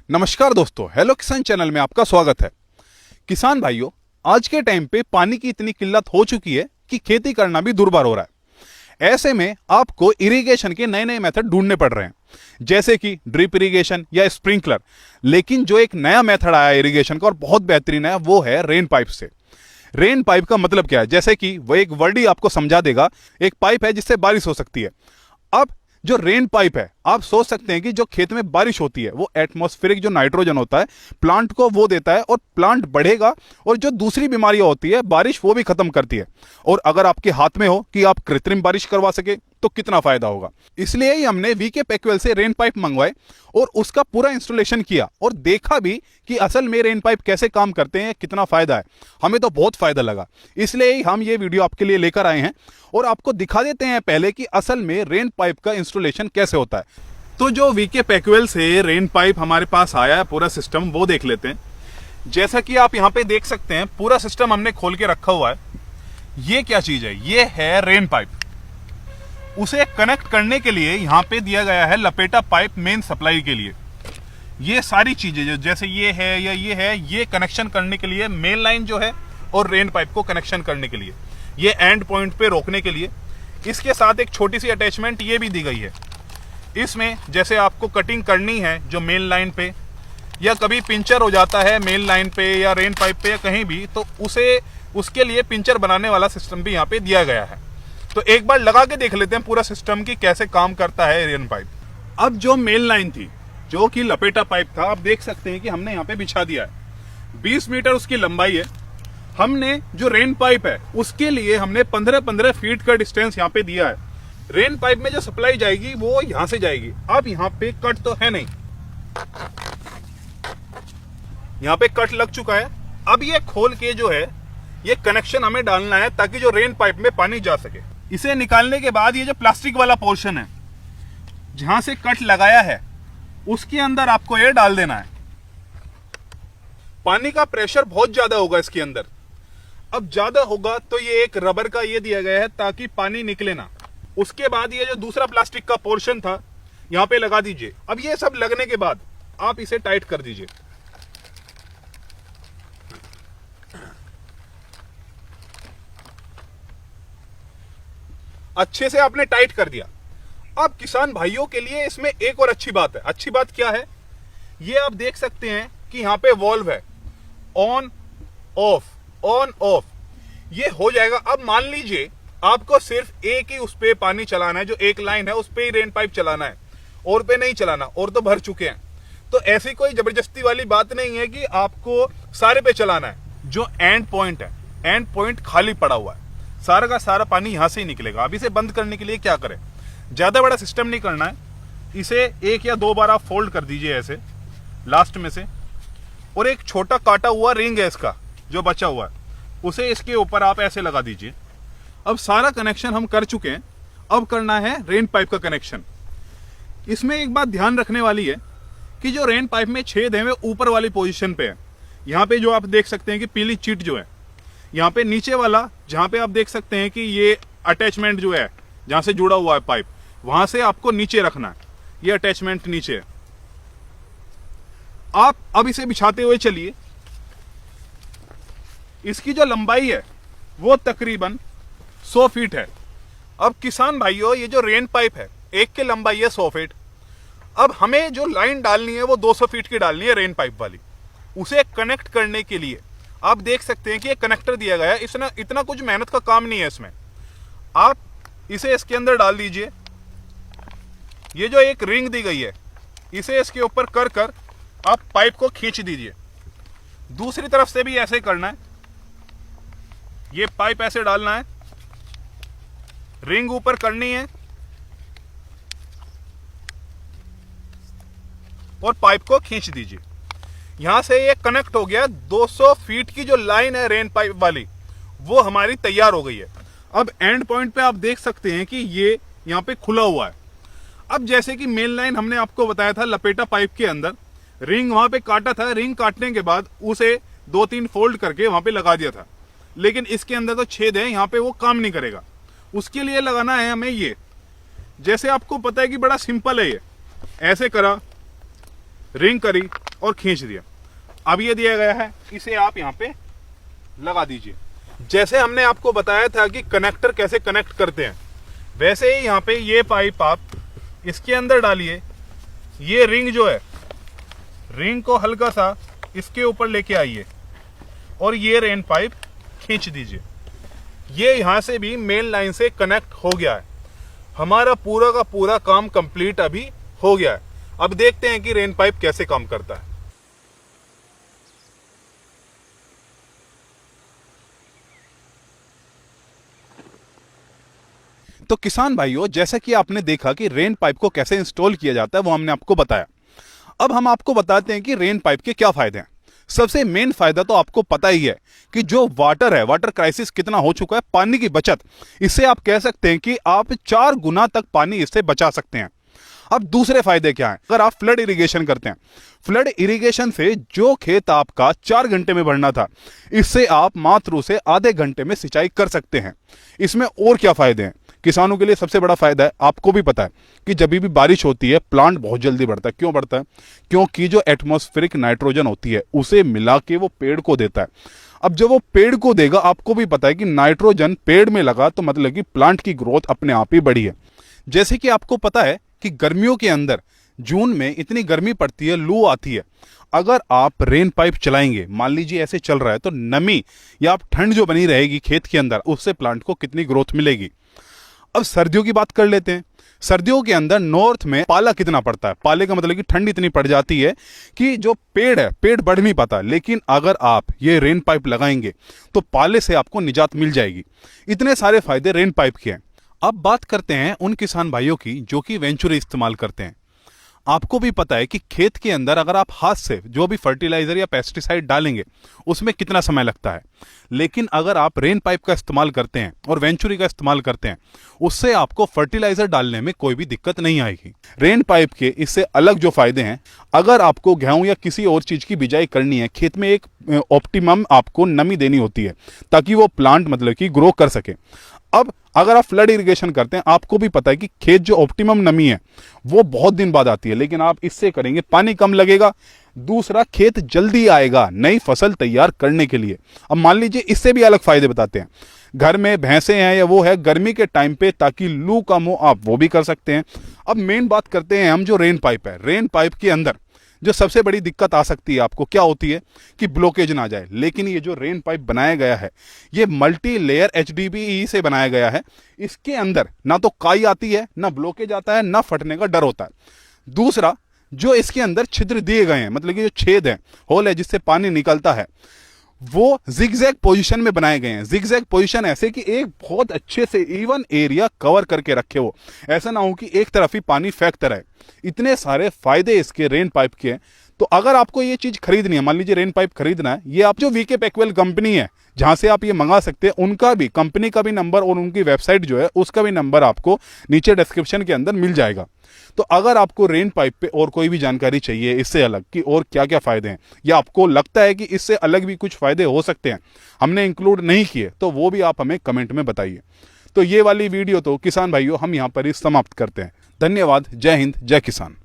नमस्कार दोस्तों, हेलो किसान चैनल में आपका स्वागत है। किसान भाइयों, आज के टाइम पे पानी की इतनी किल्लत हो चुकी है कि खेती करना भी दुर्भर हो रहा है। ऐसे में आपको इरिगेशन के नए नए मेथड ढूंढने पड़ रहे हैं, जैसे कि ड्रिप इरिगेशन या स्प्रिंकलर। लेकिन जो एक नया मेथड आया है इरिगेशन का और बहुत बेहतरीन है, वो है रेन पाइप से। रेन पाइप का मतलब क्या है, जैसे कि वो एक वर्ड ही आपको समझा देगा। एक पाइप है जिससे बारिश हो सकती है। अब जो रेन पाइप है, आप सोच सकते हैं कि जो खेत में बारिश होती है वो एटमॉस्फेरिक जो नाइट्रोजन होता है प्लांट को वो देता है और प्लांट बढ़ेगा, और जो दूसरी बीमारियां होती है बारिश वो भी खत्म करती है। और अगर आपके हाथ में हो कि आप कृत्रिम बारिश करवा सके तो कितना फायदा होगा। इसलिए ही हमने वीके पैकवेल से रेन पाइप मंगवाए और उसका पूरा इंस्टॉलेशन किया और देखा भी कि असल में रेन पाइप कैसे काम करते हैं, कितना फायदा है। हमें तो बहुत फायदा लगा, इसलिए ही हम ये वीडियो आपके लिए लेकर आए हैं और आपको दिखा देते हैं पहले कि असल में रेन पाइप का इंस्टॉलेशन कैसे होता है। तो जो वीके पैकवेल से रेन पाइप हमारे पास आया है, पूरा सिस्टम वो देख लेते हैं। जैसा कि आप यहाँ पे देख सकते हैं, पूरा सिस्टम हमने खोल के रखा हुआ है। ये क्या चीज है? ये है रेन पाइप। उसे कनेक्ट करने के लिए यहाँ पे दिया गया है लपेटा पाइप मेन सप्लाई के लिए। ये सारी चीजें जो जैसे ये है या ये है, ये कनेक्शन करने के लिए मेन लाइन जो है और रेन पाइप को कनेक्शन करने के लिए, ये एंड पॉइंट पे रोकने के लिए। इसके साथ एक छोटी सी अटैचमेंट ये भी दी गई है। इसमें जैसे आपको कटिंग करनी है जो मेन लाइन पे, या कभी पिंचर हो जाता है मेन लाइन पे या रेन पाइप पे या कहीं भी, तो उसके लिए पिंचर बनाने वाला सिस्टम भी यहाँ पे दिया गया है। तो एक बार लगा के देख लेते हैं पूरा सिस्टम की कैसे काम करता है रेन पाइप। अब जो मेन लाइन थी, जो कि लपेटा पाइप था, आप देख सकते हैं कि हमने यहाँ पे बिछा दिया है। 20 मीटर उसकी लंबाई है। हमने जो रेन पाइप है उसके लिए हमने 15-15 फीट का डिस्टेंस यहाँ पे दिया है। रेन पाइप में जो सप्लाई जाएगी वो यहां से जाएगी। अब यहाँ पे कट तो है नहीं, यहाँ पे कट लग चुका है। अब ये खोल के जो है ये कनेक्शन हमें डालना है ताकि जो रेन पाइप में पानी जा सके। इसे निकालने के बाद ये जो प्लास्टिक वाला पोर्शन है जहां से कट लगाया है उसके अंदर आपको ये डाल देना है। पानी का प्रेशर बहुत ज्यादा होगा इसके अंदर। अब ज्यादा होगा तो ये एक रबर का ये दिया गया है ताकि पानी निकले ना। उसके बाद ये जो दूसरा प्लास्टिक का पोर्शन था यहां पे लगा दीजिए। अब ये सब लगने के बाद आप इसे टाइट कर दीजिए। अच्छे से आपने टाइट कर दिया। अब किसान भाइयों के लिए इसमें एक और अच्छी बात है। अच्छी बात क्या है? ये आप देख सकते हैं कि यहां पे वॉल्व है, ऑन ऑफ ये हो जाएगा। अब मान लीजिए आपको सिर्फ एक ही उस पे पानी चलाना है, जो एक लाइन है उस पे ही रेन पाइप चलाना है, और पे नहीं चलाना, और तो भर चुके हैं। तो ऐसी कोई जबरदस्ती वाली बात नहीं है कि आपको सारे पे चलाना है। जो एंड पॉइंट है, एंड पॉइंट खाली पड़ा हुआ है, सारा का सारा पानी यहां से ही निकलेगा। अब इसे बंद करने के लिए क्या करें? ज्यादा बड़ा सिस्टम नहीं करना है। इसे एक या दो बार आप फोल्ड कर दीजिए ऐसे लास्ट में से, और एक छोटा काटा हुआ रिंग है इसका जो बचा हुआ है, उसे इसके ऊपर आप ऐसे लगा दीजिए। अब सारा कनेक्शन हम कर चुके हैं। अब करना है रेन पाइप का कनेक्शन। इसमें एक बात ध्यान रखने वाली है कि जो रेन पाइप में छेद है वे ऊपर वाली पोजीशन पे है। यहाँ पे जो आप देख सकते हैं कि पीली चिट जो है, यहाँ पे नीचे वाला जहां पे आप देख सकते हैं कि ये अटैचमेंट जो है जहां से जुड़ा हुआ है पाइप, वहां से आपको नीचे रखना है। ये अटैचमेंट नीचे है। आप अब इसे बिछाते हुए चलिए। इसकी जो लंबाई है वो तकरीबन 100 फीट है। अब किसान भाइयों, ये जो रेन पाइप है एक की लंबाई है 100 फीट। अब हमें जो लाइन डालनी है वो 200 फीट की डालनी है रेन पाइप वाली। उसे कनेक्ट करने के लिए आप देख सकते हैं कि ये कनेक्टर दिया गया है। इतना कुछ मेहनत का काम नहीं है इसमें। आप इसे इसके अंदर डाल दीजिए। ये जो एक रिंग दी गई है इसे इसके ऊपर कर आप पाइप को खींच दीजिए। दूसरी तरफ से भी ऐसे करना है। ये पाइप ऐसे डालना है, रिंग ऊपर करनी है और पाइप को खींच दीजिए। यहां से ये कनेक्ट हो गया। 200 फीट की जो लाइन है रेन पाइप वाली वो हमारी तैयार हो गई है। अब एंड पॉइंट पे आप देख सकते हैं कि ये यहां पे खुला हुआ है। अब जैसे कि मेन लाइन हमने आपको बताया था लपेटा पाइप के अंदर, रिंग वहां पे काटा था। रिंग काटने के बाद उसे 2-3 फोल्ड करके वहां पे लगा दिया था। लेकिन इसके अंदर तो छेद है, यहाँ पे वो काम नहीं करेगा। उसके लिए लगाना है हमें ये। जैसे आपको पता है कि बड़ा सिंपल है ये। ऐसे करा, रिंग करी, और खींच दिया। अब ये दिया गया है, इसे आप यहाँ पे लगा दीजिए। जैसे हमने आपको बताया था कि कनेक्टर कैसे कनेक्ट करते हैं, वैसे ही यहाँ पे ये पाइप आप इसके अंदर डालिए। ये रिंग जो है, रिंग को हल्का सा इसके ऊपर लेके आइए और ये रेन पाइप खींच दीजिए। ये यहां से भी मेन लाइन से कनेक्ट हो गया है। हमारा पूरा का पूरा काम कंप्लीट अभी हो गया है। अब देखते हैं कि रेन पाइप कैसे काम करता है। तो किसान भाइयों, जैसा कि आपने देखा कि रेन पाइप को कैसे इंस्टॉल किया जाता है, वो हमने आपको बताया। अब हम आपको बताते हैं कि रेन पाइप के क्या फायदे हैं। सबसे मेन फायदा तो आपको पता ही है कि जो वाटर है, वाटर क्राइसिस कितना हो चुका है, पानी की बचत, इससे आप कह सकते हैं कि आप 4 गुना तक पानी इससे बचा सकते हैं। अब दूसरे फायदे क्या हैं? अगर आप फ्लड इरिगेशन करते हैं, फ्लड इरिगेशन से जो खेत आपका 4 घंटे में भरना था, इससे आप मात्र से आधे घंटे में सिंचाई कर सकते हैं। इसमें और क्या फायदे हैं? किसानों के लिए सबसे बड़ा फायदा है, आपको भी पता है कि जब भी बारिश होती है प्लांट बहुत जल्दी बढ़ता है। क्यों बढ़ता है? क्योंकि जो एटमॉस्फेरिक नाइट्रोजन होती है उसे मिला के वो पेड़ को देता है। अब जब वो पेड़ को देगा, आपको भी पता है कि नाइट्रोजन पेड़ में लगा तो मतलब कि प्लांट की ग्रोथ अपने आप ही बढ़ी है। जैसे कि आपको पता है कि गर्मियों के अंदर जून में इतनी गर्मी पड़ती है, लू आती है। अगर आप रेन पाइप चलाएंगे, मान लीजिए ऐसे चल रहा है, तो नमी या आप ठंड जो बनी रहेगी खेत के अंदर, उससे प्लांट को कितनी ग्रोथ मिलेगी। अब सर्दियों की बात कर लेते हैं। सर्दियों के अंदर नॉर्थ में पाला कितना पड़ता है? पाले का मतलब कि ठंड इतनी पड़ जाती है कि जो पेड़ है, पेड़ बढ़ नहीं पाता। लेकिन अगर आप ये रेन पाइप लगाएंगे तो पाले से आपको निजात मिल जाएगी। इतने सारे फायदे रेन पाइप के हैं। अब बात करते हैं उन किसान भाइयों की जो कि वेंचुरी इस्तेमाल करते हैं। आपको भी पता है कि खेत के अंदर अगर आप हाथ से जो भी फर्टिलाइजर या पेस्टिसाइड डालेंगे, उसमें कितना समय लगता है। लेकिन अगर आप रेन पाइप का इस्तेमाल करते हैं और वेंचुरी का इस्तेमाल करते हैं, उससे आपको फर्टिलाइजर डालने में कोई भी दिक्कत नहीं आएगी। रेन पाइप के इससे अलग जो फायदे हैं, अगर आपको गेहूं या किसी और चीज की बिजाई करनी है, खेत में एक ऑप्टिमम आपको नमी देनी होती है ताकि वो प्लांट मतलब कि ग्रो कर सके। अब अगर आप फ्लड इरिगेशन करते हैं, आपको भी पता है कि खेत जो ऑप्टिमम नमी है वो बहुत दिन बाद आती है। लेकिन आप इससे करेंगे, पानी कम लगेगा, दूसरा खेत जल्दी आएगा नई फसल तैयार करने के लिए। अब मान लीजिए, इससे भी अलग फायदे बताते हैं। घर में भैंसे हैं या वो है गर्मी के टाइम पे, ताकि लू कम हो, आप वो भी कर सकते हैं। अब मेन बात करते हैं हम जो रेन पाइप है। रेन पाइप के अंदर जो सबसे बड़ी दिक्कत आ सकती है आपको, क्या होती है कि ब्लॉकेज ना आ जाए। लेकिन ये जो रेन पाइप बनाया गया है, ये मल्टी लेयर HDPE से बनाया गया है। इसके अंदर ना तो काई आती है, ना ब्लॉकेज आता है, ना फटने का डर होता है। दूसरा, जो इसके अंदर छिद्र दिए गए हैं, मतलब कि जो छेद है, होल है जिससे पानी निकलता है, वो जिगजैग पोजीशन में बनाए गए हैं। जिगजैग पोजीशन ऐसे कि एक बहुत अच्छे से इवन एरिया कवर करके रखे हो, ऐसा ना हो कि एक तरफ ही पानी फेंकता रहे। इतने सारे फायदे इसके रेन पाइप के हैं। तो अगर आपको ये चीज खरीदनी है, मान लीजिए रेन पाइप खरीदना है, ये आप जो वीके पैकवेल कंपनी है जहां से आप ये मंगा सकते हैं, उनका भी, कंपनी का भी नंबर और उनकी वेबसाइट जो है उसका भी नंबर आपको नीचे डिस्क्रिप्शन के अंदर मिल जाएगा। तो अगर आपको रेन पाइप पे और कोई भी जानकारी चाहिए इससे अलग कि और क्या क्या फायदे हैं, या आपको लगता है कि इससे अलग भी कुछ फायदे हो सकते हैं, हमने इंक्लूड नहीं किए, तो वो भी आप हमें कमेंट में बताइए। तो ये वाली वीडियो तो किसान भाइयों हम यहाँ पर ही समाप्त करते हैं। धन्यवाद। जय हिंद, जय किसान।